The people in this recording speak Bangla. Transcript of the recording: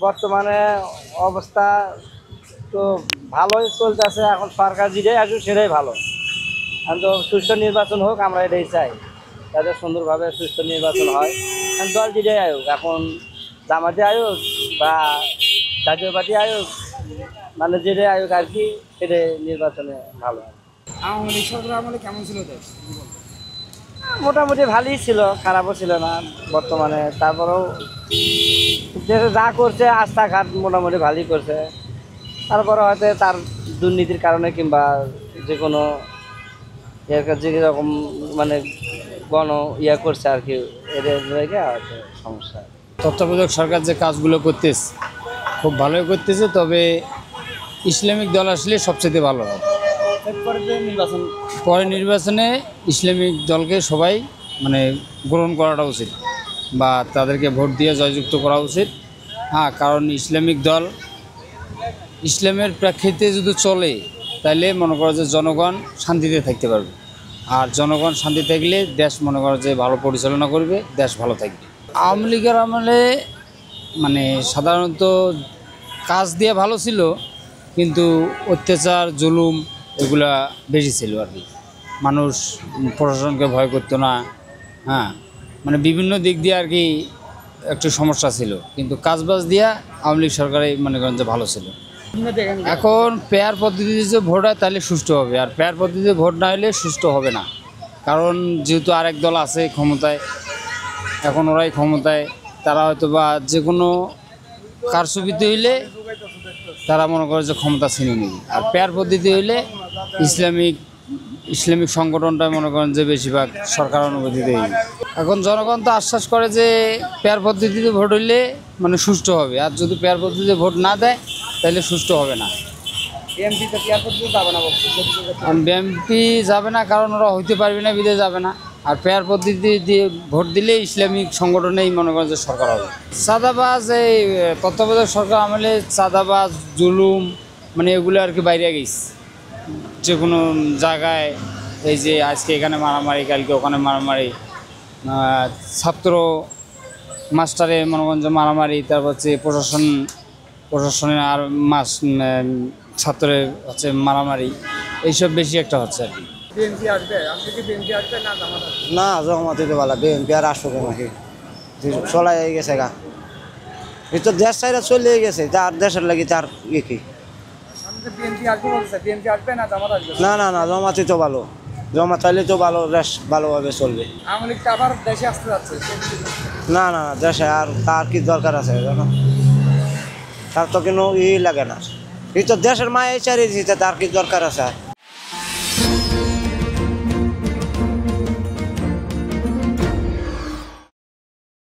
বর্তমানে অবস্থা তো ভালোই চলতেছে। এখন সরকার যেটাই আসুক সেটাই ভালো। এখন তো সুষ্ঠু নির্বাচন হোক, আমরা এটাই চাই, যাতে সুন্দরভাবে সুষ্ঠু নির্বাচন হয়। এখন দল যেটাই আয়োগ, এখন জামাতে আয়োগ বা জাতীয় পার্টি আয়োগ, মানে যেটাই আয়োগ আর কি, সেটাই নির্বাচনে ভালো হয়। আওয়ামী লীগ সরকার আমলে কেমন ছিল দেশ? মোটামুটি ভালোই ছিল, খারাপও ছিল না বর্তমানে। তারপরেও দেশে যা করছে রাস্তাঘাট মোটামুটি ভালোই করছে। তারপরে হয়তো তার দুর্নীতির কারণে কিংবা যে কোনো যেরকম মানে গণ করছে আর কি, এদের লেগে হয়তো সমস্যা। তত্ত্বাবধায়ক সরকার যে কাজগুলো করতেছে খুব ভালোই করতেছে, তবে ইসলামিক দল আসলে সবচেয়ে ভালো হয়। নির্বাচন পরে নির্বাচনে ইসলামিক দলকে সবাই মানে গ্রহণ করাটা উচিত বা তাদেরকে ভোট দিয়ে জয়যুক্ত করা উচিত। হ্যাঁ, কারণ ইসলামিক দল ইসলামের প্রেক্ষিতে যদি চলে তাহলে মনে করো যে জনগণ শান্তিতে থাকতে পারবে, আর জনগণ শান্তি থাকলে দেশ মনে করো যে ভালো পরিচালনা করবে, দেশ ভালো থাকবে। আওয়ামী লীগের আমলে মানে সাধারণত কাজ দিয়ে ভালো ছিল, কিন্তু অত্যাচার জুলুম এগুলা বেশি ছিল আর কি। মানুষ প্রশাসনকে ভয় করতো না। হ্যাঁ, মানে বিভিন্ন দিক দিয়ে আর কি একটু সমস্যা ছিল, কিন্তু কাজবাজ দিয়া আওয়ামী লীগ সরকারই মনে করেন যে ভালো ছিল। এখন পেয়ার পদ্ধতিতে যে ভোট হয় তাহলে সুষ্ঠু হবে, আর পেয়ার পদ্ধতিতে ভোট না হলে সুষ্ঠু হবে না। কারণ যেহেতু আরেক দল আছে ক্ষমতায়, এখন ওরাই ক্ষমতায়, তারা হয়তো বা যে কোনো কারচুপিতে হইলে তারা মনে করে যে ক্ষমতা ছিনিয়ে নেবে। আর পেয়ার পদ্ধতি হইলে ইসলামিক সংগঠনটা মনে করেন যে বেশিরভাগ সরকার অনুমতিতে। এখন জনগণ তো আশ্বাস করে যে পেয়ার পদ্ধতিতে ভোট হইলে মানে সুষ্ঠু হবে, আর যদি পেয়ার পদ্ধতিতে ভোট না দেয় তাহলে সুষ্ঠু হবে না। বিএনপি যাবে না, কারণ ওরা হইতে পারবে না, বিদেশে যাবে না। আর পেয়ার পদ্ধতি দিয়ে ভোট দিলে ইসলামিক সংগঠনেই মনে করেন যে সরকার হবে। চাঁদাবাজ, এই তত্ত্বাবধায়ক সরকার আমলে চাঁদাবাজ জুলুম মানে এগুলো আর কি বাইরে গেছে। যে কোনো জায়গায় এই যে আজকে এখানে মারামারি, কালকে ওখানে মারামারি, ছাত্র মাস্টারে মনে করেন যে মারামারি, তারপর হচ্ছে প্রশাসনের আর ছাত্রের হচ্ছে মারামারি, এইসব বেশি একটা হচ্ছে আর কি। না, জমাতে তো ভালো, বিএনপি আর আসবে নাকি, চলাই গেছে গা। এই তো দেশ চাইরা চলে গেছে, তার দেশের লাগি তার কি। না না না, জমাতে তো ভালো, জমা চাইলে তো ভালো, দেশ ভালোভাবে চলবে। না না না, দেশে আর তার কি দরকার আছে জানো, তার তো কোনো লাগে না। এই তো দেশের মায়ে চারিয়ে দিতে, তার কি দরকার আছে।